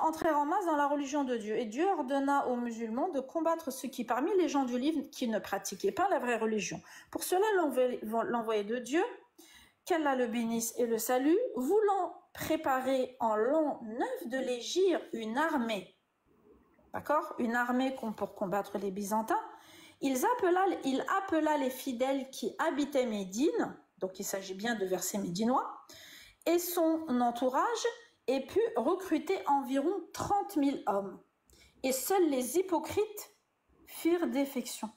entrèrent en masse dans la religion de Dieu. Et Dieu ordonna aux musulmans de combattre ceux qui, parmi les gens du livre, qui ne pratiquaient pas la vraie religion. Pour cela, l'envoyé de Dieu, qu'Allah le bénisse et le salue, voulant préparer en l'an 9 de l'Hégire une armée, d'accord, une armée pour combattre les Byzantins, il appela les fidèles qui habitaient Médine, donc il s'agit bien de versets médinois, et son entourage, et put recruter environ 30 000 hommes. Et seuls les hypocrites firent défection.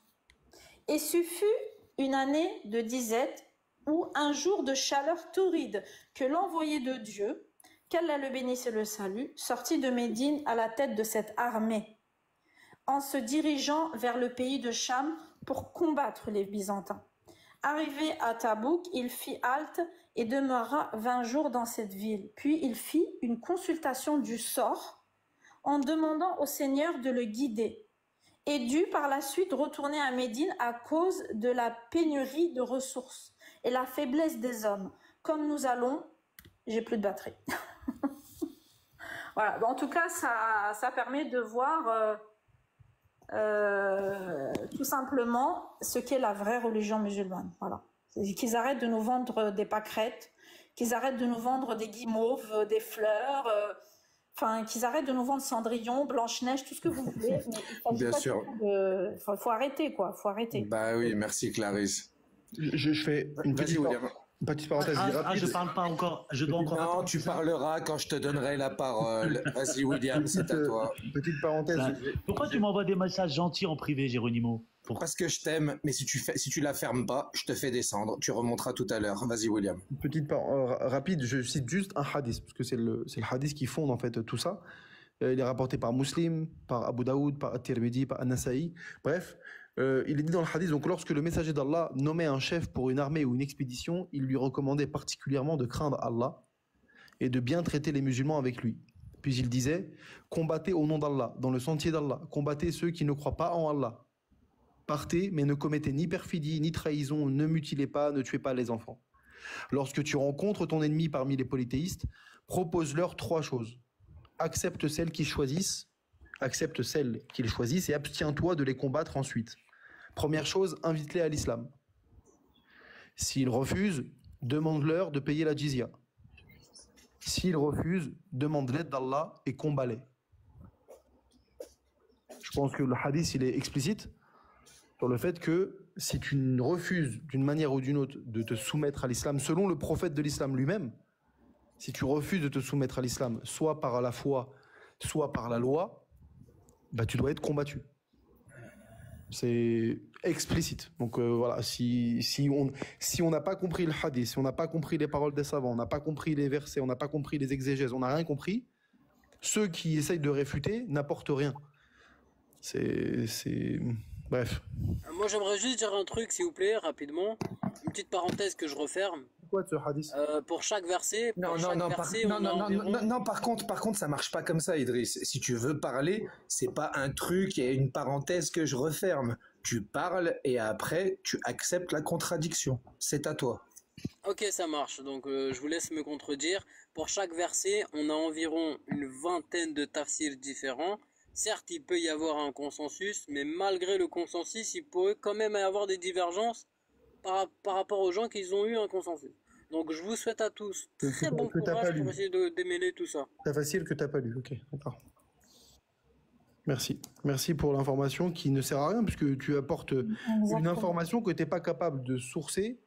Et ce fut une année de disette, ou un jour de chaleur torride, que l'envoyé de Dieu, qu'Allah le bénisse et le salue, sortit de Médine à la tête de cette armée, en se dirigeant vers le pays de Cham pour combattre les Byzantins. Arrivé à Tabouk, il fit halte et demeura 20 jours dans cette ville. Puis il fit une consultation du sort en demandant au Seigneur de le guider et dut par la suite retourner à Médine à cause de la pénurie de ressources et la faiblesse des hommes. Comme nous allons, j'ai plus de batterie. Voilà. En tout cas, ça permet de voir tout simplement ce qu'est la vraie religion musulmane. Voilà. Qu'ils arrêtent de nous vendre des pâquerettes, qu'ils arrêtent de nous vendre des guimauves, des fleurs, enfin, qu'ils arrêtent de nous vendre Cendrillon, Blanche-Neige, tout ce que vous voulez. Mais Bien sûr. Faut arrêter, quoi. Faut arrêter. Bah oui, merci Clarisse. Je fais une petite parenthèse rapide. Je parle pas encore. Je dois encore. Non, tu parleras quand je te donnerai la parole. Vas-y, William, c'est à toi. Petite parenthèse. Pourquoi tu m'envoies des messages gentils en privé, Géronimo? Parce que je t'aime, mais si tu la fermes pas, je te fais descendre. Tu remonteras tout à l'heure. Vas-y, William. Petite parenthèse rapide. Je cite juste un hadith parce que c'est le hadith qui fonde en fait tout ça. Il est rapporté par Muslim, par Abu Daoud, par At-Tirmidhi, par An-Nasa'i. Bref, il est dit dans le hadith, donc lorsque le messager d'Allah nommait un chef pour une armée ou une expédition, il lui recommandait particulièrement de craindre Allah et de bien traiter les musulmans avec lui. Puis il disait, combattez au nom d'Allah, dans le sentier d'Allah, combattez ceux qui ne croient pas en Allah. Partez, mais ne commettez ni perfidie, ni trahison, ne mutilez pas, ne tuez pas les enfants. Lorsque tu rencontres ton ennemi parmi les polythéistes, propose-leur 3 choses. Accepte celles qu'ils choisissent et abstiens-toi de les combattre ensuite. Première chose, invite-les à l'islam. S'ils refusent, demande-leur de payer la jizya. S'ils refusent, demande l'aide d'Allah et combat-les. Je pense que le hadith, il est explicite sur le fait que si tu refuses d'une manière ou d'une autre de te soumettre à l'islam, selon le prophète de l'islam lui-même, si tu refuses de te soumettre à l'islam, soit par la foi, soit par la loi, bah tu dois être combattu. C'est explicite. Donc voilà, si on n'a pas compris le hadith, si on n'a pas compris les paroles des savants, on n'a pas compris les versets, on n'a pas compris les exégèses, on n'a rien compris, ceux qui essayent de réfuter n'apportent rien. Bref. Moi, j'aimerais juste dire un truc, s'il vous plaît, rapidement. Une petite parenthèse que je referme. Quoi de ce hadith? Pour chaque verset. Non, par contre, ça marche pas comme ça, Idriss. Si tu veux parler, c'est pas un truc et une parenthèse que je referme. Tu parles et après, tu acceptes la contradiction. C'est à toi. Ok, ça marche. Donc, je vous laisse me contredire. Pour chaque verset, on a environ une vingtaine de tafsirs différents. Certes, il peut y avoir un consensus, mais malgré le consensus, il peut quand même y avoir des divergences par rapport aux gens qui ont eu un consensus. Donc, je vous souhaite à tous très bon courage pour essayer de démêler tout ça. C'est facile que t'as pas lu, ok, d'accord. Merci. Merci pour l'information qui ne sert à rien, puisque tu apportes une information que t'es pas capable de sourcer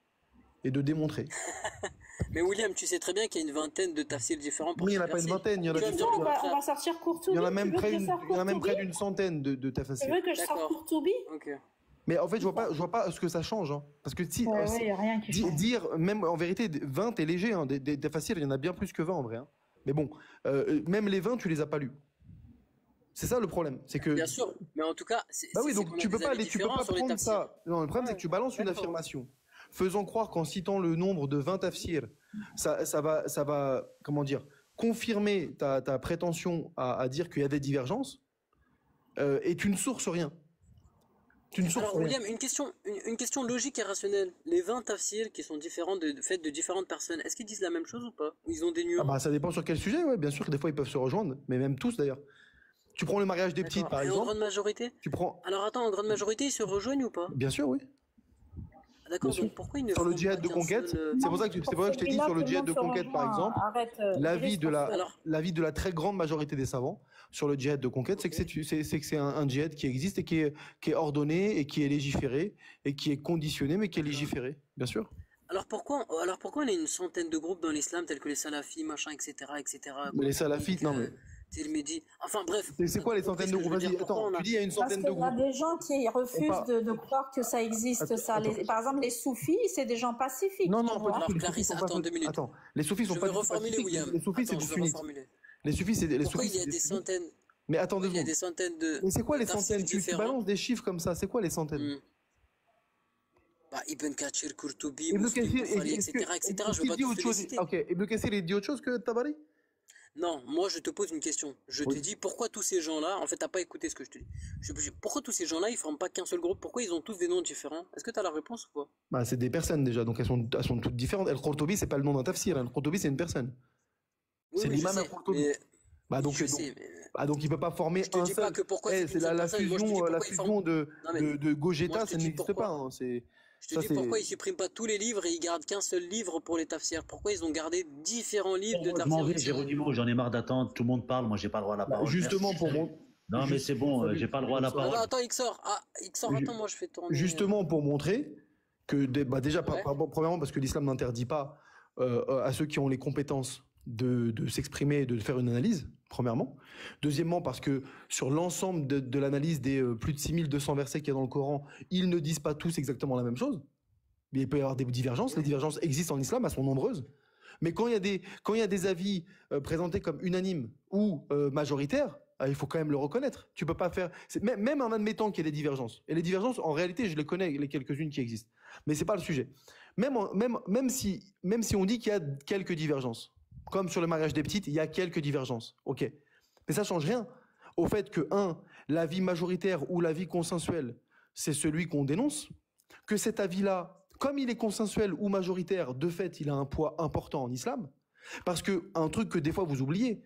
et de démontrer. Mais William, tu sais très bien qu'il y a une vingtaine de tafsirs différents. Oui, il n'y en a pas une vingtaine. Il y en a on va sortir Courtoubi. Il y en a même près d'une centaine de tafsirs. Tu veux que je sorte Courtoubi? Ok. Mais en fait, je vois pas ce que ça change. Hein. Parce que si, y a rien qui change. dire, même en vérité, 20 est léger. Hein. Des tafsirs, il y en a bien plus que 20 en vrai. Hein. Mais bon, même les 20, tu les as pas lus. C'est ça le problème, c'est que. Bien sûr, mais en tout cas, bah oui, donc tu peux pas prendre ça. Non, le problème c'est que tu balances une affirmation, faisant croire qu'en citant le nombre de 20 tafsirs, ça va, comment dire, confirmer ta prétention à dire qu'il y a des divergences, et tu ne sources rien. Tu ne sources Alors, rien. William, une question logique et rationnelle. Les 20 tafsirs qui sont différents faits de différentes personnes, est-ce qu'ils disent la même chose ou pas? Ou ils ont des Ah nuances? bah ça dépend sur quel sujet, ouais, bien sûr que des fois ils peuvent se rejoindre, mais même tous d'ailleurs. Tu prends le mariage des petites D'accord. par Et en exemple, grande majorité? tu prends... Alors attends, en grande majorité, ils se rejoignent ou pas? Bien sûr, oui. Ah, d'accord, Bien sûr. donc pourquoi ils ne Sur le font djihad pas de qu'un conquête, seul... c'est pour ça que je t'ai dit sur le djihad de conquête par exemple, Arrête. l'avis de la, Alors- l'avis de la très grande majorité des savants sur le djihad de conquête, c'est que c'est un djihad qui existe et qui est ordonné et qui est légiféré et qui est conditionné mais qui est légiféré, bien sûr. Alors pourquoi on a une centaine de groupes dans l'islam tels que les salafis, machin, etc., etc. Mais les salafites, non mais Tirmidhi. Enfin bref. c'est quoi les centaines de groupes? Vas-y, attends, tu dis il y a une Parce centaine qu'il de y a groupes. des gens qui refusent parle- de croire que ça existe. Attends, Ça. attends. Par exemple, les soufis, c'est des gens pacifiques. Non, tu non, vois. pas du tout. Les Clarisse, soufis sont attends pas- 2 minutes. Attends, les soufis sont Je pas vais du tout reformuler, pacifiques. William. Les soufis, c'est Attends, des je vais sunnites. reformuler. Les soufis, c'est des Pourquoi soufis, il y a c'est des des sunnites. centaines... Mais attends deux Il y a secondes. des centaines de... Mais c'est quoi les tafsirs centaines? Tu différents. balances des chiffres comme ça, c'est quoi les centaines? Bah, Ibn Kathir, Qurtubi, Ibn Muslim, Kathir, Bukhari, est-ce etc., que- etc. est-ce Je vais qu'il pas dit tous autre te les chose? citer. Ok, Ibn Kathir, il dit autre chose que Tabari? Non, moi je te pose une question. Je Oui. te dis pourquoi tous ces gens-là, en fait t'as pas écouté ce que je te dis. Pourquoi tous ces gens-là ils forment pas qu'un seul groupe? Pourquoi ils ont tous des noms différents? Est-ce que t'as la réponse ou pas? Bah, c'est des personnes déjà, donc elles sont toutes différentes. El-Qurtubi, c'est pas le nom d'un tafsir. El-Qurtubi, c'est une personne. Oui, C'est oui, je l'imam sais, Al-Qurtubi. mais- Bah, donc, je sais, mais... bah, donc il peut pas former Je te un dis pas seul. que pourquoi c'est C'est une seule la personne. Moi, je te dis fusion, pourquoi ils forment- Non, mais de Gogeta, moi, je te ça dis n'existe pourquoi. pas. Hein. Je te Ça, dis c'est- pourquoi ils suppriment pas tous les livres et ils gardent qu'un seul livre pour les tafsirs. Pourquoi ils ont gardé différents livres de Je m'en tafsirs vais, différents? Géronimo, j'en ai marre d'attendre. Tout le monde parle, moi j'ai pas le droit à la Bah, parole. justement Merci. pour mon. Non, mais c'est bon, j'ai pas le droit à la Non, parole. non, attends, Xor. Ah, Xor, Ju- attends, moi je fais tourner... Justement pour montrer que bah, déjà Ouais. premièrement parce que l'islam n'interdit pas à ceux qui ont les compétences de s'exprimer et de faire une analyse, premièrement. Deuxièmement parce que sur l'ensemble de l'analyse des plus de 6200 versets qu'il y a dans le Coran, ils ne disent pas tous exactement la même chose. Il peut y avoir des divergences, les divergences existent en islam, elles sont nombreuses. Mais quand il y a des avis présentés comme unanimes ou majoritaires, il faut quand même le reconnaître. Tu peux pas faire, même en admettant qu'il y ait des divergences. Et les divergences, en réalité, je les connais, les quelques-unes qui existent. Mais c'est pas le sujet. Même si on dit qu'il y a quelques divergences, comme sur le mariage des petites, il y a quelques divergences. Ok. Mais ça change rien au fait que l'avis majoritaire ou l'avis consensuel, c'est celui qu'on dénonce. Que cet avis-là, comme il est consensuel ou majoritaire, de fait, il a un poids important en islam. Parce que un truc que des fois vous oubliez,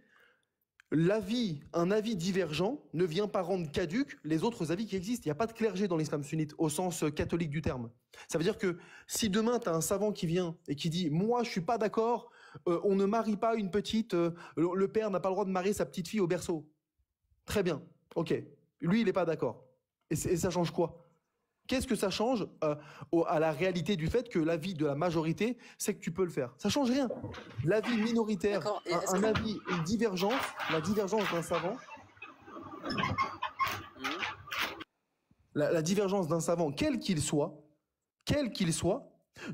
un avis divergent ne vient pas rendre caduques les autres avis qui existent. Il n'y a pas de clergé dans l'islam sunnite au sens catholique du terme. Ça veut dire que si demain tu as un savant qui vient et qui dit « moi je suis pas d'accord, on ne marie pas une petite, le père n'a pas le droit de marier sa petite fille au berceau ». Très bien, ok. Lui il n'est pas d'accord. Et ça change quoi? Qu'est-ce que ça change à la réalité du fait que l'avis de la majorité, c'est que tu peux le faire? Ça change rien. L'avis minoritaire, D'accord, et est-ce un que- avis, une divergence, la divergence d'un savant, la divergence d'un savant, quel qu'il soit,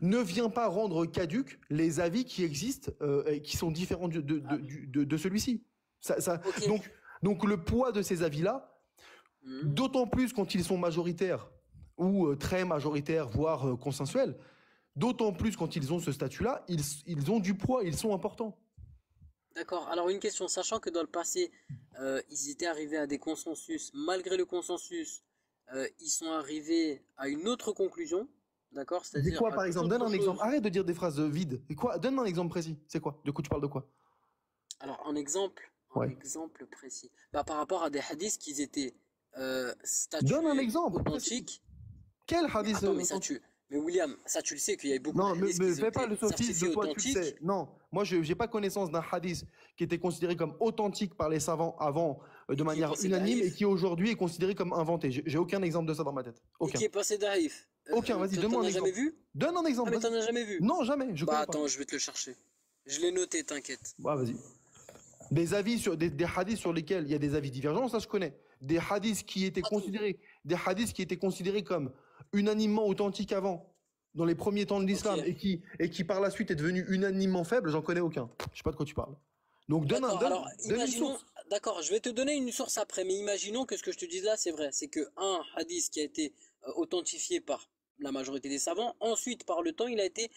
ne vient pas rendre caduques les avis qui existent et qui sont différents de celui-ci. Ok. Donc le poids de ces avis-là, d'autant plus quand ils sont majoritaires ou très majoritaires, voire consensuels, d'autant plus quand ils ont ce statut-là, ils ont du poids, ils sont importants. D'accord. Alors une question, sachant que dans le passé, ils étaient arrivés à des consensus, malgré le consensus, ils sont arrivés à une autre conclusion, d'accord? C'est C'est-à-dire quoi à par toute exemple? Donne autre un exemple. chose. Arrête de dire des phrases vides. Et quoi? Donne un exemple précis. C'est quoi? Du coup, tu parles de quoi? Alors un exemple précis. Bah, par rapport à des hadiths qui étaient statués Donne un exemple authentiques. Quel hadith Attends, mais ça tu... Mais William, ça tu le sais qu'il y a beaucoup Non, de mais hadiths me qui fais pas étaient le sophisme certifiés de toi, tu le authentiques. sais. Non, moi, je n'ai pas connaissance d'un hadith qui était considéré comme authentique par les savants avant de manière passé unanime d'arif. et qui aujourd'hui est considéré comme inventé. J'ai aucun exemple de ça dans ma tête. Et Aucun. qui est passé d'arif. Aucun, vas-y, donne-moi un T'en as jamais exemple. vu? Donne un exemple. Ah mais vas-y. t'en as jamais vu? Non, jamais. Je Bah connais pas. attends, je vais te le chercher. Je l'ai noté, t'inquiète. Ouais, vas-y. Des avis sur des hadiths sur lesquels il y a des avis divergents, ça je connais. Des hadiths qui étaient considérés comme unanimement authentiques avant, dans les premiers temps de l'islam, Ok. et qui par la suite est devenu unanimement faible, j'en connais aucun. Je sais pas de quoi tu parles. Donc donne D'accord, alors donne une imaginons, source. d'accord, je vais te donner une source après, mais imaginons que ce que je te dis là c'est vrai, c'est que un hadith qui a été authentifié par la majorité des savants, ensuite par le temps il a été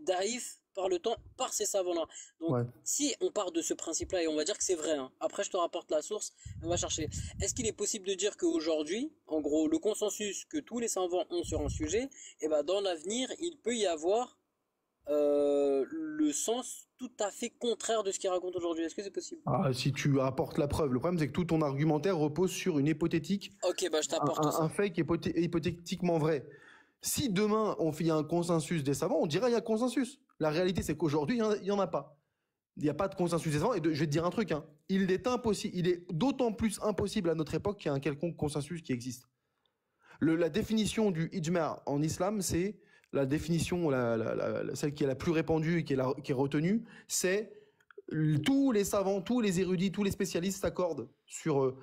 daïf par le temps par ces savants-là. Donc, Ouais. si on part de ce principe-là et on va dire que c'est vrai, hein, après je te rapporte la source, on va chercher. Est-ce qu'il est possible de dire qu'aujourd'hui, en gros, le consensus que tous les savants ont sur un sujet, et ben dans l'avenir, il peut y avoir le sens tout à fait contraire de ce qu'il raconte aujourd'hui. Est-ce que c'est possible? Ah, si tu apportes la preuve, le problème c'est que tout ton argumentaire repose sur une hypothétique, Ok, bah je t'apporte ça. un fait qui est hypothétiquement vrai. Si demain on fait un consensus des savants, on dirait il y a consensus. La réalité c'est qu'aujourd'hui il y en a pas. Il n'y a pas de consensus des savants. Et je vais te dire un truc, hein. Il est d'autant plus impossible à notre époque qu'il y a un quelconque consensus qui existe. La définition du ijma' en islam, c'est la définition, celle qui est la plus répandue et qui est retenue, c'est tous les savants, tous les érudits, tous les spécialistes s'accordent sur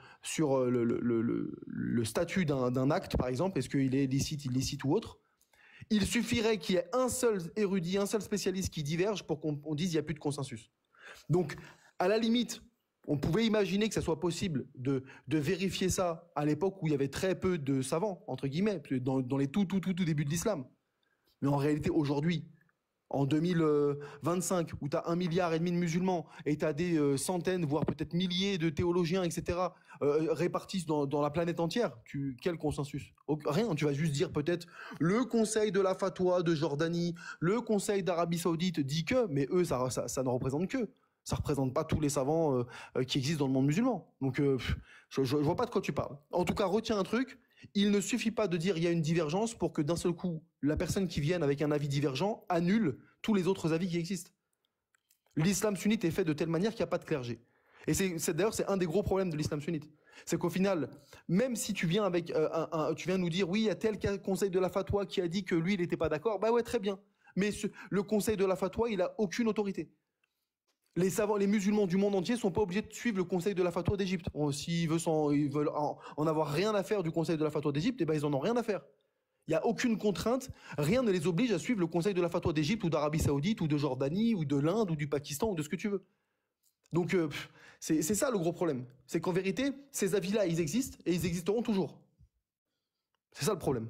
le statut d'un acte, par exemple, est-ce qu'il est licite, illicite ou autre. Il suffirait qu'il y ait un seul érudit, un seul spécialiste qui diverge pour qu'on dise qu'il n'y a plus de consensus. Donc, à la limite, on pouvait imaginer que ça soit possible de vérifier ça à l'époque où il y avait très peu de savants, entre guillemets, dans les tout débuts de l'islam. Mais en réalité, aujourd'hui, en 2025, où tu as 1,5 milliard de musulmans et tu as des centaines, voire peut-être milliers de théologiens, etc., répartis dans la planète entière, quel consensus? Rien, tu vas juste dire peut-être le conseil de la fatwa de Jordanie, le conseil d'Arabie Saoudite dit que, mais eux, ça ne représente que. Ça ne représente pas tous les savants qui existent dans le monde musulman. Donc, je ne vois pas de quoi tu parles. En tout cas, retiens un truc. Il ne suffit pas de dire il y a une divergence pour que d'un seul coup, la personne qui vienne avec un avis divergent annule tous les autres avis qui existent. L'islam sunnite est fait de telle manière qu'il n'y a pas de clergé. Et d'ailleurs, c'est un des gros problèmes de l'islam sunnite. C'est qu'au final, même si tu viens avec tu viens nous dire oui, il y a tel conseil de la fatwa qui a dit que lui, il n'était pas d'accord, bah ouais, très bien. Mais le conseil de la fatwa, il n'a aucune autorité. Les savants, les musulmans du monde entier sont pas obligés de suivre le conseil de la fatwa d'Égypte. S'ils veulent en avoir rien à faire du conseil de la fatwa d'Égypte, eh ben ils en ont rien à faire. Il y a aucune contrainte, rien ne les oblige à suivre le conseil de la fatwa d'Égypte ou d'Arabie Saoudite ou de Jordanie ou de l'Inde ou du Pakistan ou de ce que tu veux. Donc c'est ça le gros problème, c'est qu'en vérité ces avis-là ils existent et ils existeront toujours. C'est ça le problème.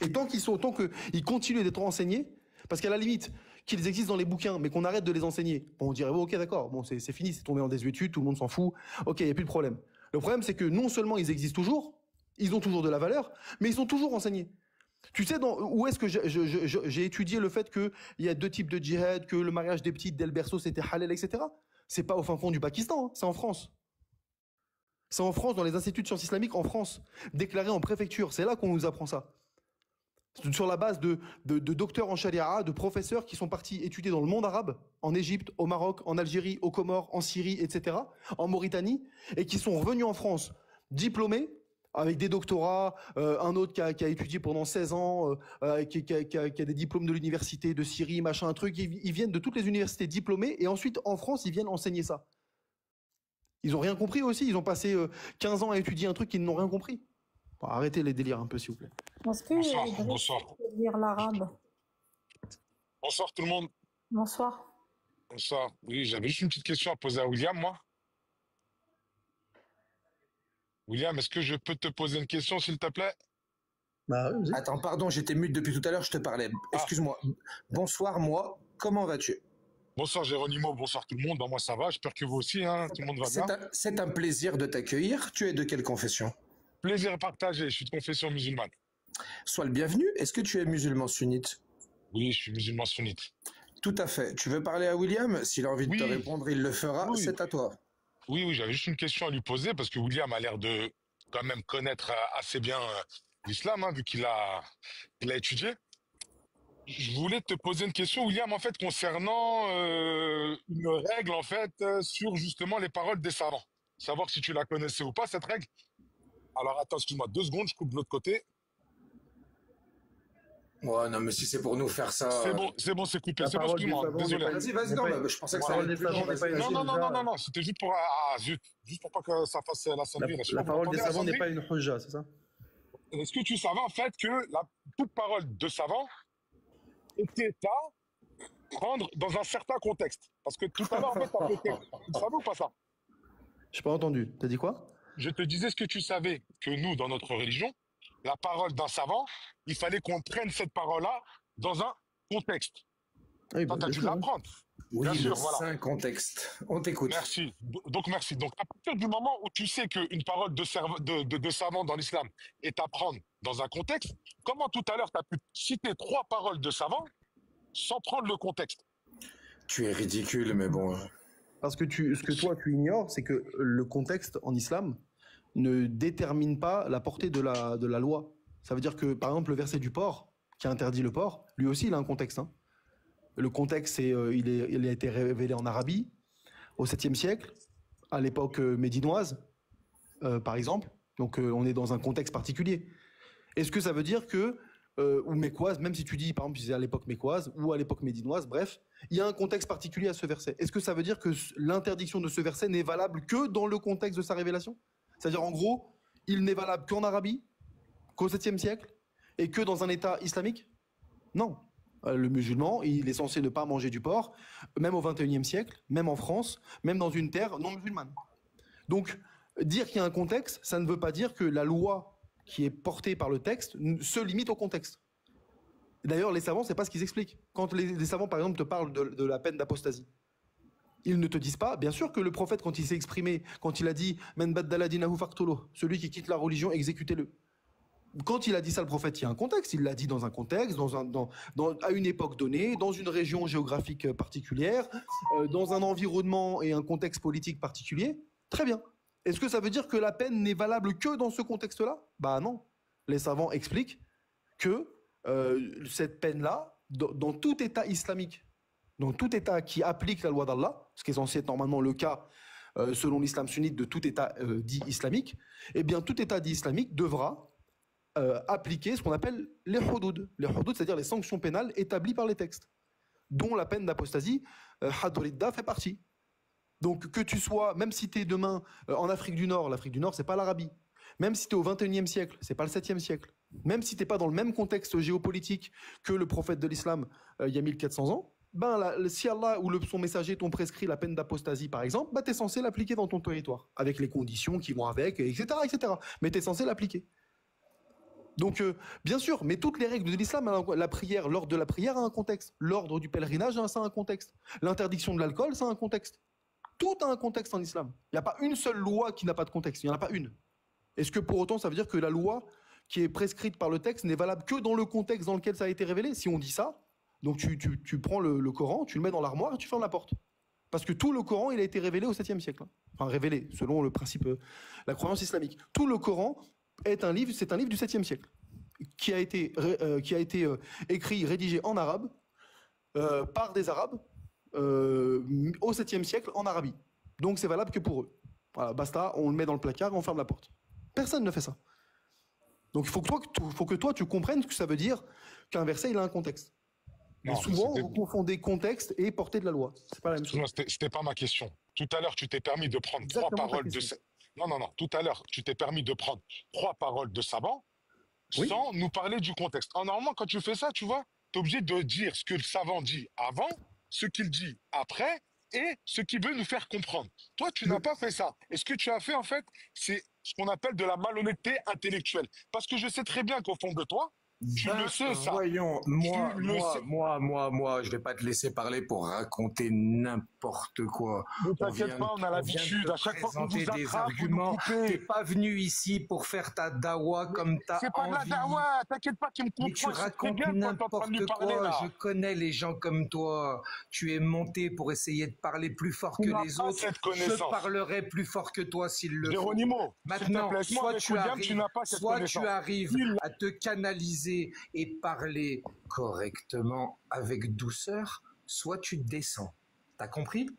Et tant qu'ils continuent d'être enseignés, parce qu'à la limite qu'ils existent dans les bouquins, mais qu'on arrête de les enseigner. Bon, on dirait, oh, ok, d'accord, bon, c'est fini, c'est tombé en désuétude, tout le monde s'en fout. Ok, il n'y a plus de problème. Le problème, c'est que non seulement ils existent toujours, ils ont toujours de la valeur, mais ils sont toujours enseignés. Tu sais où est-ce que j'ai étudié le fait qu'il y a 2 types de djihad, que le mariage des petites dès le berceau c'était halal, etc. C'est pas au fin fond du Pakistan, hein, c'est en France. C'est en France, dans les instituts de sciences islamiques, en France, déclaré en préfecture. C'est là qu'on nous apprend ça. Sur la base de docteurs en charia, de professeurs qui sont partis étudier dans le monde arabe, en Égypte, au Maroc, en Algérie, aux Comores, en Syrie, etc., en Mauritanie, et qui sont revenus en France diplômés, avec des doctorats, un autre qui a étudié pendant 16 ans, qui a des diplômes de l'université de Syrie, machin, un truc, ils viennent de toutes les universités diplômés, et ensuite, en France, ils viennent enseigner ça. Ils n'ont rien compris aussi, ils ont passé 15 ans à étudier un truc qu'ils n'ont rien compris. Bon, arrêtez les délires un peu, s'il vous plaît. Est-ce que Bonsoir. peut lire l'arabe? Bonsoir tout le monde. Bonsoir. Bonsoir. Oui, j'avais juste une petite question à poser à William, moi. William, est-ce que je peux te poser une question, s'il te plaît? Bah, oui, Attends, pardon, j'étais mute depuis tout à l'heure, je te parlais. Excuse-moi. Bonsoir, moi. Comment vas-tu? Bonsoir Géronimo, bonsoir tout le monde. Ben, moi ça va, j'espère que vous aussi, hein, tout le monde va bien. C'est un plaisir de t'accueillir. Tu es de quelle confession? Plaisir partagé, je suis de confession musulmane. Sois le bienvenu. Est-ce que tu es musulman sunnite? Oui, je suis musulman sunnite. Tout à fait. Tu veux parler à William? S'il a envie de te répondre, il le fera. Oui. C'est à toi. Oui, j'avais juste une question à lui poser parce que William a l'air de quand même connaître assez bien l'islam, hein, vu qu'il a étudié. Je voulais te poser une question, William, en fait, concernant une règle, en fait, sur justement les paroles des savants. Savoir si tu la connaissais ou pas, cette règle. Alors, attends, excuse-moi, 2 secondes, je coupe de l'autre côté. Ouais, non, mais si c'est pour nous faire ça. C'est bon, c'est coupé. La C'est bon, parole des excuse-moi, savants désolé. Vas-y, non, mais je pensais que ça parole allait des plus savants loin. n'est pas une Non, c'était juste pour. Zut, juste pour pas que ça fasse la sonnerie. là. Je sais La pas, vous parole des m'entendez, la savants n'est sonnerie? pas une hujja, c'est ça? Est-ce que tu savais, en fait, que toute parole de savant était à prendre dans un certain contexte? Parce que tout à l'heure, en fait, t'as pété. Tu savais ou pas ça? J'ai pas entendu. T'as dit quoi? Je te disais, ce que tu savais que nous, dans notre religion, la parole d'un savant, il fallait qu'on prenne cette parole-là dans un contexte. Oui, Toi, tu as bien dû sûr, hein. l'apprendre. Oui, Bien le sûr, voilà. saint contexte. On t'écoute. Merci. Donc, merci. Donc, à partir du moment où tu sais qu'une parole de savant dans l'islam est à prendre dans un contexte, comment tout à l'heure tu as pu citer 3 paroles de savant sans prendre le contexte? Tu es ridicule, mais bon. Parce que ce que toi tu ignores, c'est que le contexte en islam ne détermine pas la portée de la loi. Ça veut dire que, par exemple, le verset du porc, qui interdit le porc, lui aussi, il a un contexte, hein. Le contexte, c'est il a été révélé en Arabie au 7e siècle, à l'époque médinoise, par exemple. Donc, on est dans un contexte particulier. Est-ce que ça veut dire que, ou mécoise, même si tu dis, par exemple, si c'est à l'époque mécoise ou à l'époque médinoise, bref, il y a un contexte particulier à ce verset. Est-ce que ça veut dire que l'interdiction de ce verset n'est valable que dans le contexte de sa révélation? C'est-à-dire, en gros, il n'est valable qu'en Arabie, qu'au 7e siècle, et que dans un État islamique? Non. Le musulman, il est censé ne pas manger du porc, même au 21e siècle, même en France, même dans une terre non musulmane. Donc, dire qu'il y a un contexte, ça ne veut pas dire que la loi qui est portée par le texte se limite au contexte. D'ailleurs, les savants, c'est pas ce qu'ils expliquent. Quand les savants, par exemple, te parlent de la peine d'apostasie, ils ne te disent pas, bien sûr que le prophète, quand il s'est exprimé, quand il a dit « Men baddala dinahu faqtuluh », celui qui quitte la religion, exécutez-le. Quand il a dit ça, le prophète, il y a un contexte. Il l'a dit dans un contexte, à une époque donnée, dans une région géographique particulière, dans un environnement et un contexte politique particulier. Très bien. Est-ce que ça veut dire que la peine n'est valable que dans ce contexte-là? Bah non. Les savants expliquent que cette peine-là, dans tout État islamique, dans tout État qui applique la loi d'Allah, ce qui est censé être normalement le cas selon l'islam sunnite de tout État dit islamique, eh bien tout État dit islamique devra appliquer ce qu'on appelle les hudud. Les hudud, c'est-à-dire les sanctions pénales établies par les textes, dont la peine d'apostasie, Hadridda, fait partie. Donc que tu sois, même si tu es demain en Afrique du Nord, l'Afrique du Nord, c'est pas l'Arabie. Même si tu es au 21e siècle, c'est pas le 7e siècle. Même si tu n'es pas dans le même contexte géopolitique que le prophète de l'islam il y a 1400 ans, ben, si Allah ou son messager t'ont prescrit la peine d'apostasie, par exemple, ben, tu es censé l'appliquer dans ton territoire, avec les conditions qui vont avec, etc. etc. Mais tu es censé l'appliquer. Donc, bien sûr, mais toutes les règles de l'islam, la prière, l'ordre de la prière a un contexte. L'ordre du pèlerinage, ça a un contexte. L'interdiction de l'alcool, ça a un contexte. Tout a un contexte en islam. Il n'y a pas une seule loi qui n'a pas de contexte. Il n'y en a pas une. Est-ce que pour autant, ça veut dire que la loi qui est prescrite par le texte n'est valable que dans le contexte dans lequel ça a été révélé? Si on dit ça, donc tu prends le Coran, tu le mets dans l'armoire et tu fermes la porte. Parce que tout le Coran, il a été révélé au 7e siècle. Enfin, révélé, selon le principe, la croyance islamique. Tout le Coran c'est un livre du 7e siècle, qui a été écrit, rédigé en arabe, par des Arabes, au 7e siècle, en Arabie. Donc c'est valable que pour eux. Voilà, basta, on le met dans le placard et on ferme la porte. Personne ne fait ça. Donc il faut que toi, tu comprennes ce que ça veut dire qu'un verset, il a un contexte. Mais souvent, vous confondez contexte et portée de la loi. C'est pas la même chose. Non, c'était pas ma question. Tout à l'heure, tu t'es permis de prendre 3 paroles de... Non. Tout à l'heure, tu t'es permis de prendre 3 paroles de savant sans nous parler du contexte. Normalement, quand tu fais ça, tu vois, tu es obligé de dire ce que le savant dit avant, ce qu'il dit après et ce qu'il veut nous faire comprendre. Toi, tu n'as pas fait ça. Et ce que tu as fait, en fait, c'est ce qu'on appelle de la malhonnêteté intellectuelle. Parce que je sais très bien qu'au fond de toi, tu le sais, ça. Voyons, moi, je vais pas te laisser parler pour raconter n'importe quoi. Ne t'inquiète pas, on a l'habitude. À chaque fois qu'on vous attrape, des arguments, t'es pas venu ici pour faire ta dawa comme t'as envie. C'est pas de la dawa, t'inquiète pas, tu me comprends. Mais tu racontes n'importe quoi. Je connais les gens comme toi. Tu es monté pour essayer de parler plus fort que les autres. Je parlerai plus fort que toi s'il le faut. Géronimo, maintenant, soit tu arrives à te canaliser et parler correctement avec douceur, soit tu descends. T'as compris?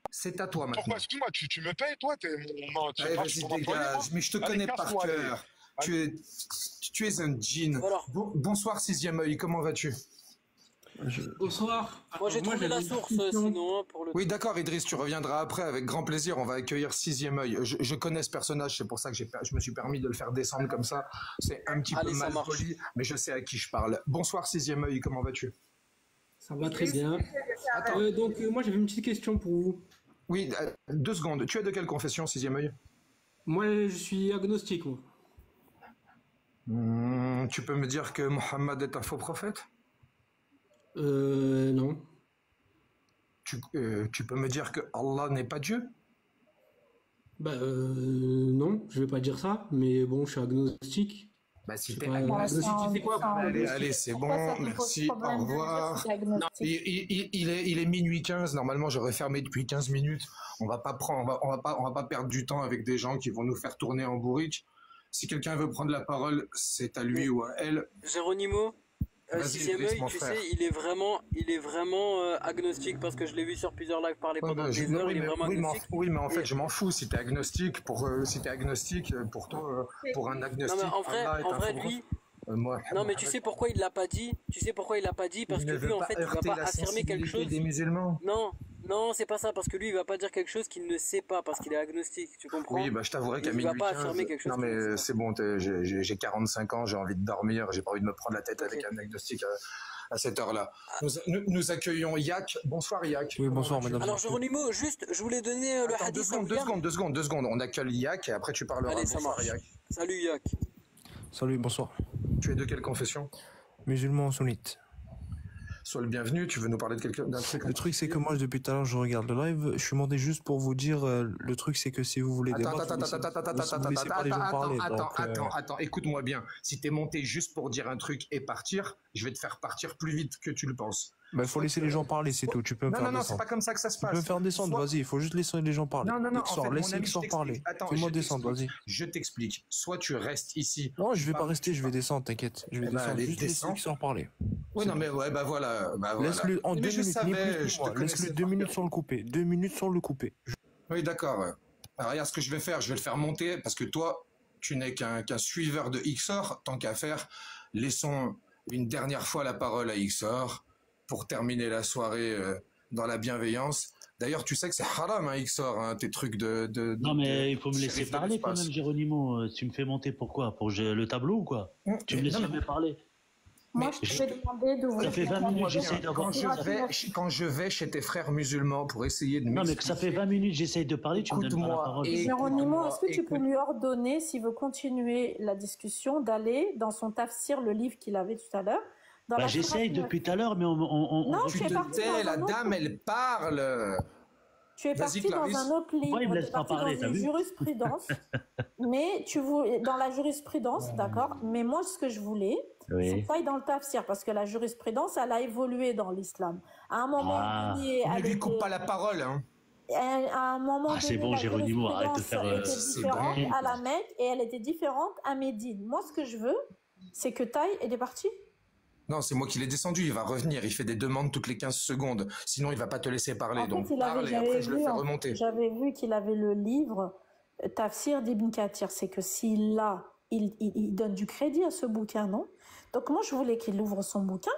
C'est à toi maintenant. Pourquoi? Excuse-moi, tu me payes, toi? Allez, vas-y, dégage. Mais je te connais par cœur. Tu es un djinn. Voilà. Bonsoir, sixième œil. Comment vas-tu? Bonsoir. Moi, j'ai trouvé la source, sinon, pour le... Oui, d'accord, Idriss, tu reviendras après, avec grand plaisir. On va accueillir sixième œil. Je connais ce personnage, c'est pour ça que je me suis permis de le faire descendre comme ça. C'est un petit peu mal poli, mais je sais à qui je parle. Bonsoir, sixième œil, comment vas-tu? Ça va très bien. Donc, moi, j'avais une petite question pour vous. Oui, 2 secondes. Tu es de quelle confession, sixième œil? Moi, je suis agnostique. Tu peux me dire que Mohammed est un faux prophète? Non. Tu peux me dire que Allah n'est pas Dieu? Non, je vais pas dire ça, mais bon, je suis agnostique. Bah, si Je t'es sais pas, agnostique, agnostique, tu sais quoi? allez, c'est bon, merci, au revoir. Il est minuit 15, normalement j'aurais fermé depuis 15 minutes. On va pas perdre du temps avec des gens qui vont nous faire tourner en bourrique. Si quelqu'un veut prendre la parole, c'est à lui ou à elle. Géronimo, Vas-y, sixième Idriss, œil, mon tu frère. sais, il est vraiment agnostique parce que je l'ai vu sur plusieurs lives parler Ouais, pendant bah, des heures, oui, il est vraiment agnostique. oui, mais en fait, je m'en fous. Si t'es agnostique, pour toi, pour un Non agnostique, mais Allah est en un vrai faux lui, moi, non mais tu sais pourquoi il l'a pas dit? Tu sais pourquoi il l'a pas dit? Parce il que ne lui veut en pas fait il va heurter pas la affirmer quelque sensibilité chose. des musulmans. Non, non, c'est pas ça, parce que lui il va pas dire quelque chose qu'il ne sait pas, parce qu'il est agnostique, tu comprends? Oui, bah, je t'avouerai qu'à Il va minuit pas 15, affirmer quelque chose non, qu'il ne sait mais pas. c'est bon, j'ai 45 ans, j'ai envie de dormir, j'ai pas envie de me prendre la tête avec un agnostique à cette heure-là. Nous accueillons Yak. Bonsoir, Yak. Oui, Comment bonsoir, vas-tu? madame. Alors Géronimo, juste, je voulais donner le Attends, hadith à William. deux secondes. On accueille Yak et après tu parleras. Allez, ça Bonsoir, marche. Yak. Salut Yak. Salut, bonsoir. Tu es de quelle confession? Musulman sunnite. Sois le bienvenu, tu veux nous parler d'un truc? Le truc, c'est que moi, depuis tout à l'heure, je regarde le live. Je suis monté juste pour vous dire, le truc, c'est que si vous voulez débattre, Attends, écoute-moi bien. Si t'es monté juste pour dire un truc et partir, je vais te faire partir plus vite que tu le penses. Bah, il faut laisser les gens parler, c'est tout. Tu peux me faire Non, c'est descendre. pas comme ça que ça se Tu passe. peux me faire descendre, vas-y. Il faut juste laisser les gens parler. Non, en Ixor, fait, laisse mon ami, Ixor je parler. t'explique. Attends, Fais-moi je descendre, vas-y. Je t'explique. Soit tu restes ici. Non, je vais pas rester, je vais descendre, t'inquiète. Je vais descendre, allez, juste laisser descends. Ixor parler. Ouais, non, mais ouais, bah voilà. Laisse-le en Mais 2 je minutes, ni savais, plus je ni te moins. connaissais Laisse-le 2 par minutes cœur. sans le couper. 2 minutes sans le couper. Oui, d'accord. Alors, regarde ce que je vais faire. Je vais le faire monter parce que toi, tu n'es qu'un suiveur de Ixor. Tant qu'à faire, laissons une dernière fois la parole à Ixor pour terminer la soirée dans la bienveillance. D'ailleurs, tu sais que c'est haram, hein, Ixor, hein, tes trucs Non, mais il faut me laisser shérif de parler quand l'espace. même, Géronimo. Tu me fais monter pourquoi? Pour le tableau ou quoi? Tu me laisses Non, mais- jamais parler. Moi, je vais demander de vous. Ça fait 20 minutes, j'essaie d'avoir... Quand je vais chez tes frères musulmans pour essayer de Non, mais que ça fait 20 minutes, j'essaye de parler, tu me donnes pas la parole. Géronimo, est-ce que tu peux lui ordonner, s'il veut continuer la discussion, d'aller dans son tafsir, le livre qu'il avait tout à l'heure? Bah, j'essaye depuis tout à l'heure, mais on Non, Tu tu es te parti tais, dans la un autre- dame, elle parle. Tu es Vas-y, parti dans Clarisse. un autre livre, Moi, il me tu laisse es pas parti parler, dans t'as une vu jurisprudence, mais tu voulais, dans la jurisprudence, d'accord, mais moi, ce que je voulais, Oui. c'est pas aller dans le tafsir, parce que la jurisprudence, elle a évolué dans l'islam. À un moment donné, Ne elle lui coupe était- pas la parole, hein. à un moment Ah, c'est donné, bon, la Géronimo, arrête de faire, jurisprudence était c'est différente bon. à la Mecque et elle était différente à Médine. Moi, ce que je veux, c'est que Taï est parti. Non, c'est moi qui l'ai descendu, il va revenir, il fait des demandes toutes les 15 secondes. Sinon, il va pas te laisser parler. En Donc, fait, parle et après, je le fais remonter. j'avais vu qu'il avait le livre Tafsir d'Ibn Kathir. C'est que s'il l'a, il donne du crédit à ce bouquin, non? Donc moi, je voulais qu'il ouvre son bouquin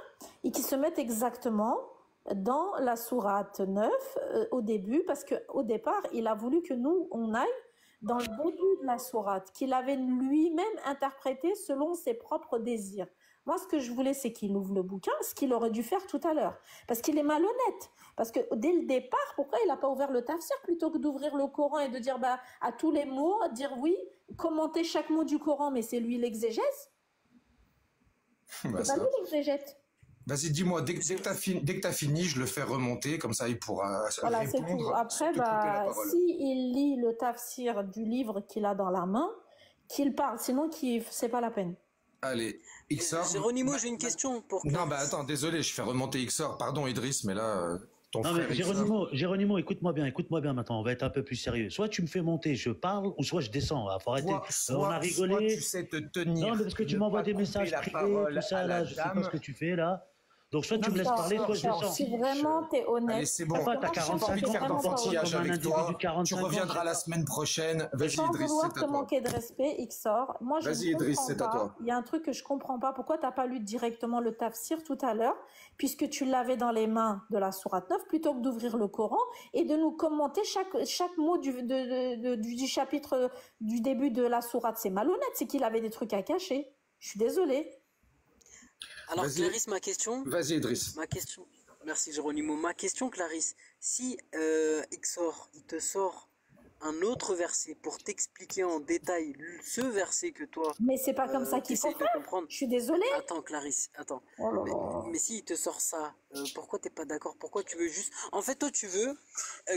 et qu'il se mette exactement dans la sourate 9 au début, parce qu'au départ, il a voulu que nous, on aille dans le début de la sourate, qu'il avait lui-même interprété selon ses propres désirs. Moi, ce que je voulais, c'est qu'il ouvre le bouquin, ce qu'il aurait dû faire tout à l'heure. Parce qu'il est malhonnête. Parce que dès le départ, pourquoi il n'a pas ouvert le tafsir plutôt que d'ouvrir le Coran et de dire bah, à tous les mots, dire oui, commenter chaque mot du Coran, mais c'est lui l'exégèse? Bah, C'est ça. pas lui l'exégète. Vas-y, dis-moi, dès que t'as fini, je le fais remonter, comme ça il pourra Voilà, c'est répondre. tout. Après, sans te couper la bah, parole. s'il lit le tafsir du livre qu'il a dans la main, qu'il parle. Sinon, c'est pas la peine. Allez, Ixor. Géronimo, j'ai une question pour Non, bah attends, désolé, je fais remonter Ixor. Pardon, Idriss, mais là, ton Non, frère mais Ixor. Géronimo, écoute-moi bien maintenant, on va être un peu plus sérieux. Soit tu me fais monter, je parle, ou soit je descends. Ah, faut arrêter. On a rigolé. Soit tu sais te tenir. Non, mais parce que tu ne m'envoies pas des couper messages la privés, parole tout ça, à la là, je sais pas dame. ce que tu fais, là. Donc, soit tu Non, me laisses mais parler, soit je descends. Si vraiment t'es honnête. Allez, c'est bon. Parce que T'as moi, je 45 pense que Envie de t'es faire vraiment pas d'enfantillage honnête. Comme un avec individu toi. de 45 Tu ans, reviendras la semaine prochaine. Vas-y, Sans Idriss, vouloir c'est te à toi. manquer de respect, Ixor, moi je Vas-y, ne Idriss, comprends c'est à pas. toi. Il y a un truc que je comprends pas. Pourquoi t'as pas lu directement le tafsir tout à l'heure, puisque tu l'avais dans les mains de la sourate 9, plutôt que d'ouvrir le Coran et de nous commenter chaque mot du chapitre du début de la sourate. C'est malhonnête, c'est qu'il avait des trucs à cacher. Je suis désolée. Alors, Vas-y. Clarisse, ma question. Vas-y, Idriss. Ma question. Merci, Géronimo. Ma question, Clarisse. Si Ixor, il te sort un autre verset pour t'expliquer en détail ce verset que toi. Mais c'est pas comme ça qu'il faut faire. Je suis désolée. Attends, Clarisse, attends. Oh là là. Mais s'il te sort ça, pourquoi t'es pas d'accord? Pourquoi tu veux juste. En fait, toi, tu veux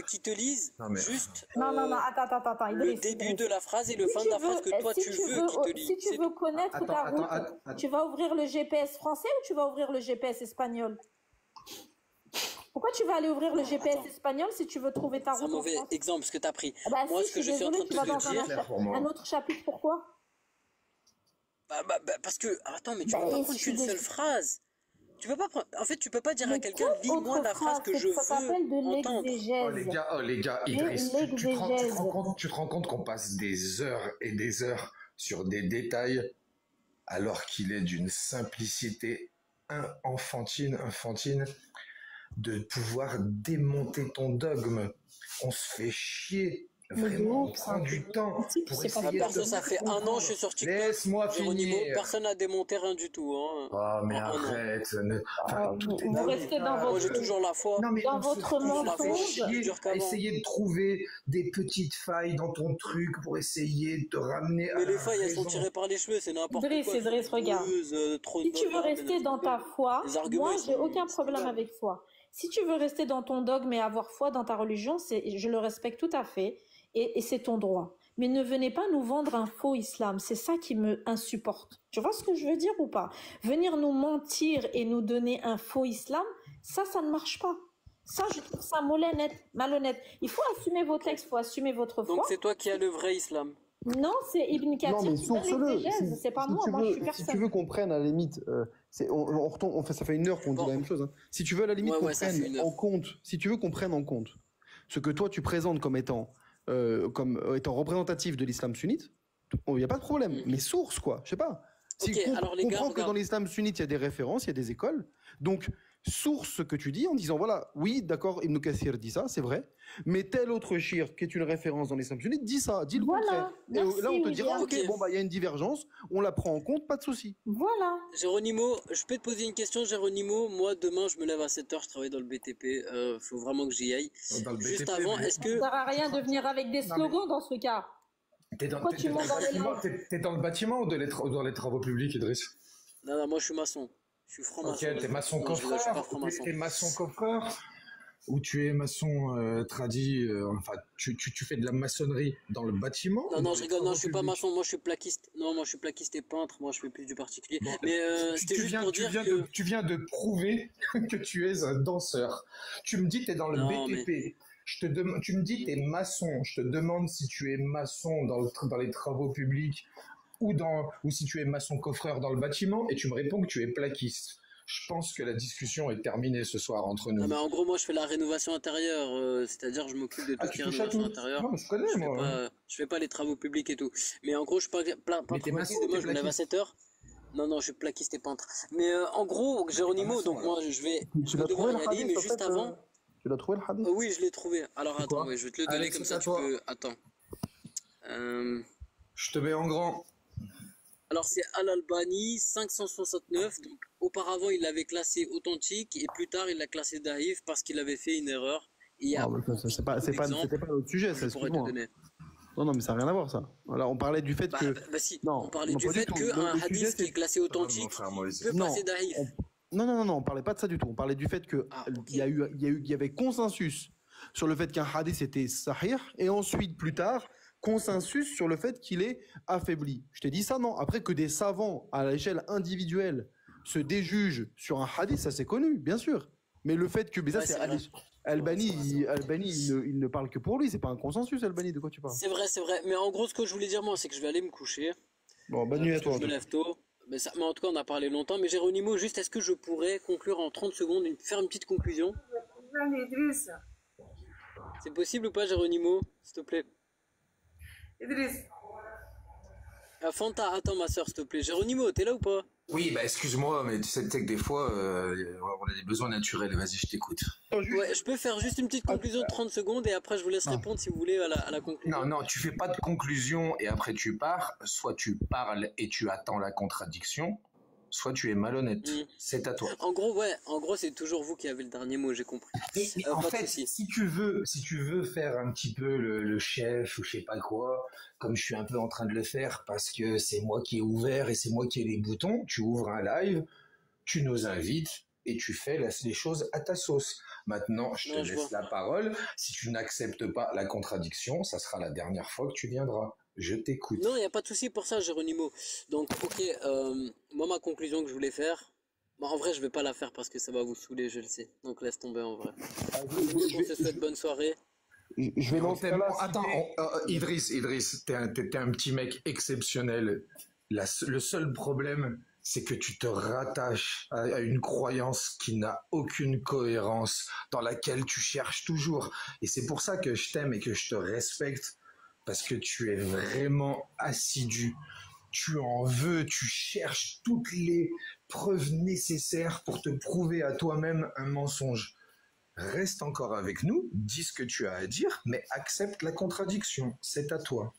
qu'il te lise juste. Non, attends. Le début de la phrase et le fin de la phrase que toi, tu veux qu'il te lise. Si tu veux connaître ta route, tu vas ouvrir le GPS français ou tu vas ouvrir le GPS espagnol? Pourquoi tu vas aller ouvrir le GPS espagnol si tu veux trouver ta route? C'est un mauvais exemple ce que tu as pris. Bah moi, si, ce que je suis en train de te dire. Un autre chapitre, pourquoi? Parce que. Attends, mais tu peux pas prendre qu'une seule phrase. Tu peux pas prendre. En fait, tu peux pas dire à quelqu'un, lis-moi la phrase que je veux entendre. Oh les gars, Idriss, tu te rends compte qu'on passe des heures et des heures sur des détails alors qu'il est d'une simplicité enfantine, de pouvoir démonter ton dogme. On se fait chier. Vraiment, on prend du temps pour essayer de... Ça fait 1 an, je suis sur TikTok. Laisse-moi finir. Personne n'a démonté rien du tout. Hein. Oh, mais arrête. Vous restez dans votre... Moi, j'ai toujours la foi. Non, mais dans votre mensonge. Essayer de trouver des petites failles dans ton truc pour essayer de te ramener à... Mais les failles, elles sont tirées par les cheveux, c'est n'importe quoi. Idriss, regarde. Si tu veux rester dans ta foi, moi, j'ai aucun problème avec foi. Si tu veux rester dans ton dogme et avoir foi dans ta religion, je le respecte tout à fait. Et c'est ton droit. Mais ne venez pas nous vendre un faux islam. C'est ça qui me insupporte. Tu vois ce que je veux dire ou pas? Venir nous mentir et nous donner un faux islam, ça ne marche pas. Ça, je trouve ça malhonnête. Il faut assumer vos textes, il faut assumer votre foi. Donc c'est toi qui as le vrai islam? Non, c'est Ibn Kathir. Non, mais source-le. C'est pas moi, moi je suis personne. Si tu veux qu'on prenne à la limite, ça fait 1 heure qu'on dit la même chose. Hein. Si tu veux à la limite qu'on prenne en compte, si tu veux qu'on prenne en compte ce que toi tu présentes comme étant représentatif de l'islam sunnite, il n'y a pas de problème. Mais source, quoi, je sais pas. Alors les gars, comprends que dans l'islam sunnite, il y a des références, il y a des écoles. Donc, source ce que tu dis en disant, voilà, oui, d'accord, Ibn Kathir dit ça, c'est vrai, mais tel autre shir qui est une référence dans l'islam sunnite dit ça, dit le contraire. Merci, et là, on te dira, William. ok, bon, bah, il y a une divergence, on la prend en compte, pas de souci. Voilà. Géronimo, je peux te poser une question, Géronimo. Moi, demain, je me lève à 7h, je travaille dans le BTP. Faut vraiment que j'y aille. Juste avant, est-ce que... Ça sert à rien de venir avec des slogans dans ce cas. T'es dans le bâtiment ou dans les travaux publics, Idriss? Non, moi, je suis maçon. Je suis franc-maçon. Ok, t'es maçon coffreur, t'es maçon coffreur, ou tu es maçon tradi, enfin, tu fais de la maçonnerie dans le bâtiment? Non, je rigole, non, je suis pas maçon, moi je suis plaquiste. Non, moi je suis plaquiste et peintre, moi je fais plus du particulier. Bon, mais c'était juste pour dire que... Tu viens de prouver que tu es un danseur. Tu me dis t'es dans le BTP. Mais... tu me dis t'es maçon. Je te demande si tu es maçon dans les travaux publics ou si tu es maçon coffreur dans le bâtiment, et tu me réponds que tu es plaquiste. Je pense que la discussion est terminée ce soir entre nous. Non, mais en gros, moi, je fais la rénovation intérieure, c'est-à-dire je m'occupe de tout ce qui est rénovation intérieure. Non, je connais, moi. Je fais pas les travaux publics et tout. Mais en gros, je suis pas plaquiste. Demain, je me lève à 7h. Non, je suis plaquiste et peintre. Mais en gros, Géronimo, donc moi, je vais devoir y aller, mais juste avant... Tu l'as trouvé le hadith? Oui, je l'ai trouvé. Alors attends, je vais te le donner comme ça, tu peux... Attends. Je te mets en grand. Alors c'est Al-Albani 569, donc auparavant il l'avait classé authentique et plus tard il l'a classé daïf parce qu'il avait fait une erreur. C'était pas notre sujet, ça, excuse-moi. Non, mais ça n'a rien à voir, ça. Voilà, on parlait du fait que... Si, on parlait du fait qu'un hadith qui est classé authentique peut passer daïf. Non, on parlait pas de ça du tout. On parlait du fait que il y avait consensus sur le fait qu'un hadith était sahih, et ensuite, plus tard, consensus sur le fait qu'il est affaibli. Je t'ai dit ça, non? Après que des savants à l'échelle individuelle se déjugent sur un hadith, ça c'est connu, bien sûr. Mais le fait que c'est Albani, il ne parle que pour lui, c'est pas un consensus, Albani, de quoi tu parles? C'est vrai. Mais en gros, ce que je voulais dire moi, c'est que je vais aller me coucher. Bon, bonne nuit à toi. Je me lève tôt. Mais en tout cas, on a parlé longtemps. Mais Géronimo, juste, est-ce que je pourrais conclure en 30 secondes, faire une petite conclusion? C'est possible ou pas, Géronimo, s'il te plaît? Idriss. Fanta, attends ma soeur, s'il te plaît. Géronimo, t'es là ou pas? Oui, excuse-moi, mais tu sais que des fois, on a des besoins naturels. Vas-y, je t'écoute. Ouais, je peux faire juste une petite conclusion de 30 secondes et après je vous laisse répondre si vous voulez à la conclusion. Non, tu fais pas de conclusion et après tu pars. Soit tu parles et tu attends la contradiction, soit tu es malhonnête. C'est à toi. En gros, ouais, en gros, c'est toujours vous qui avez le dernier mot, j'ai compris. Mais en fait, si tu veux faire un petit peu le chef ou je sais pas quoi, comme je suis un peu en train de le faire parce que c'est moi qui ai ouvert et c'est moi qui ai les boutons, tu ouvres un live, tu nous invites et tu fais les choses à ta sauce. Maintenant, je te laisse la parole. Si tu n'acceptes pas la contradiction, ça sera la dernière fois que tu viendras. Je t'écoute. Non, il n'y a pas de souci pour ça, Géronimo. Donc, ok, moi, ma conclusion que je voulais faire, bah, en vrai, je vais pas la faire parce que ça va vous saouler, je le sais. Donc, laisse tomber en vrai. On se souhaite bonne soirée. Je vais lancer Attends, Idriss, t'es un petit mec exceptionnel. Le seul problème, c'est que tu te rattaches à une croyance qui n'a aucune cohérence, dans laquelle tu cherches toujours. Et c'est pour ça que je t'aime et que je te respecte. Parce que tu es vraiment assidu, tu en veux, tu cherches toutes les preuves nécessaires pour te prouver à toi-même un mensonge. Reste encore avec nous, dis ce que tu as à dire, mais accepte la contradiction, c'est à toi.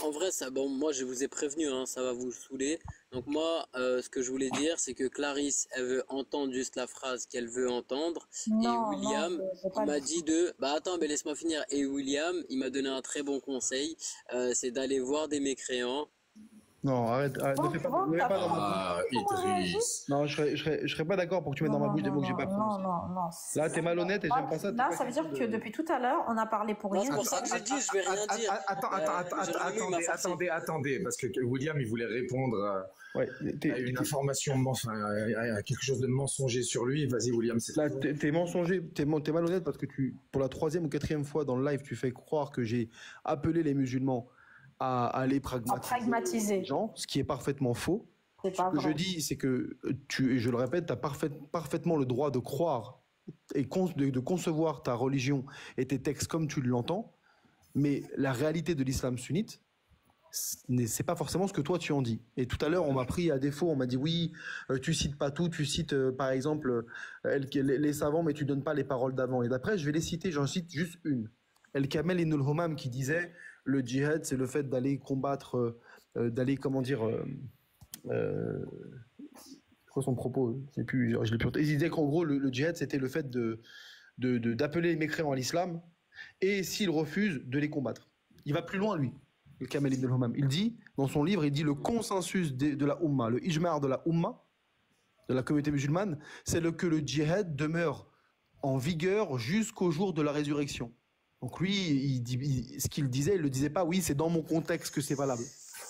En vrai, ça, bon, moi je vous ai prévenu, hein, ça va vous saouler. Donc moi, ce que je voulais dire, c'est que Clarisse, elle veut entendre juste la phrase qu'elle veut entendre. Non, et William, il m'a dit bah attends, mais laisse-moi finir. Et William, il m'a donné un très bon conseil, c'est d'aller voir des mécréants. Non, arrête, ne fais pas dans ma bouche. Idriss. Non, je serais pas d'accord pour que tu mettes dans ma bouche des mots que j'ai pas prononcés. Non. Là, t'es malhonnête et j'aime pas ça. Là, ça veut dire que depuis tout à l'heure, on a parlé pour rien. C'est pour ça que j'ai dit, je vais rien dire. Attendez, parce que William, il voulait répondre à une information, à quelque chose de mensonger sur lui. Vas-y, William, c'est là, t'es mensonger, t'es malhonnête parce que pour la 3e ou 4e fois dans le live, tu fais croire que j'ai appelé les musulmans à aller pragmatiser les gens, ce qui est parfaitement faux. Ce que je dis, c'est que et je le répète, tu as parfaitement le droit de croire et de concevoir ta religion et tes textes comme tu l'entends, mais la réalité de l'islam sunnite, c'est pas forcément ce que toi tu en dis. Et tout à l'heure, on m'a pris à défaut, on m'a dit oui, tu cites pas tout, tu cites par exemple les savants, mais tu donnes pas les paroles d'avant. Et d'après, je vais les citer, j'en cite juste une. El-Kamel ibn al-Humam qui disait le djihad, c'est le fait d'aller combattre, d'aller, comment dire, quoi son propos, je l'ai plus. Il disait qu'en gros, le djihad, c'était le fait d'appeler les mécréants à l'islam, et s'ils refusent, de les combattre. Il va plus loin, lui, le Kamel ibn al-Humam. Il dit, dans son livre, il dit le consensus de la Ummah, le ijma' de la Ummah, de la communauté musulmane, c'est que le djihad demeure en vigueur jusqu'au jour de la résurrection. Donc lui, ce qu'il disait, il le disait pas, oui, c'est dans mon contexte que c'est valable.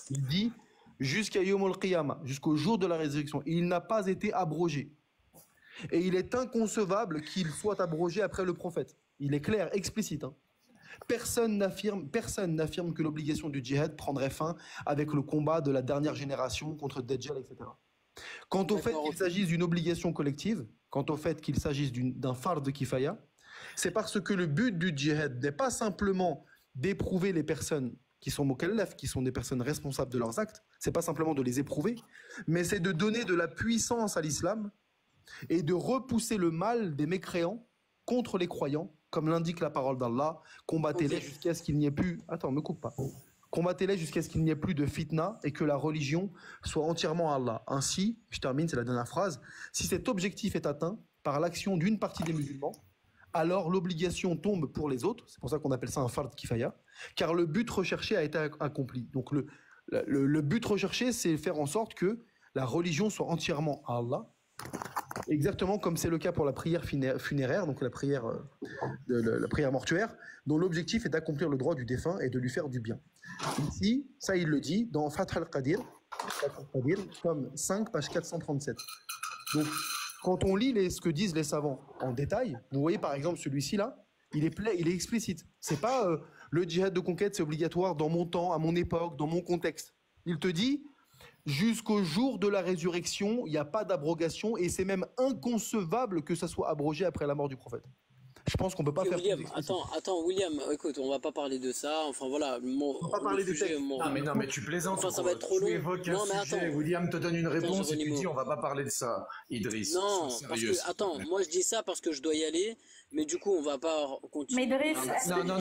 Il dit jusqu'à Yawm al-Qiyamah, jusqu'au jour de la résurrection. Il n'a pas été abrogé. Et il est inconcevable qu'il soit abrogé après le prophète. Il est clair, explicite. Hein. Personne n'affirme que l'obligation du djihad prendrait fin avec le combat de la dernière génération contre Dajjal, etc. Quant au fait qu'il s'agisse d'une obligation collective, quant au fait qu'il s'agisse d'un fard de kifaya, c'est parce que le but du djihad n'est pas simplement d'éprouver les personnes qui sont mukallaf, qui sont des personnes responsables de leurs actes, c'est pas simplement de les éprouver, mais c'est de donner de la puissance à l'islam et de repousser le mal des mécréants contre les croyants, comme l'indique la parole d'Allah, combattez-les jusqu'à ce qu'il n'y ait plus... Attends, me coupe pas. Combattez-les jusqu'à ce qu'il n'y ait plus de fitna et que la religion soit entièrement à Allah. Ainsi, je termine, c'est la dernière phrase, si cet objectif est atteint par l'action d'une partie des musulmans, alors l'obligation tombe pour les autres, c'est pour ça qu'on appelle ça un fard kifaya, car le but recherché a été accompli. Donc le but recherché, c'est faire en sorte que la religion soit entièrement à Allah, exactement comme c'est le cas pour la prière funéraire, donc la prière mortuaire, dont l'objectif est d'accomplir le droit du défunt et de lui faire du bien. Ici, ça il le dit dans Fath al-Qadir, tome 5, page 437. Donc, quand on lit ce que disent les savants en détail, vous voyez par exemple celui-ci là, il est explicite. C'est pas le djihad de conquête, c'est obligatoire dans mon temps, à mon époque, dans mon contexte. Il te dit jusqu'au jour de la résurrection, il n'y a pas d'abrogation et c'est même inconcevable que ça soit abrogé après la mort du prophète. Je pense qu'on peut pas faire. William, attends, William, écoute, on va pas parler de ça. Enfin voilà, on va pas parler sujet, de Non mais tu plaisantes. Enfin, ça va être trop long. Non mais attends. William te donne une réponse et tu dis on va pas parler de ça. Idriss. Non, parce que attends, moi je dis ça parce que je dois y aller, mais du coup on va pas continuer. Mais Idriss, non.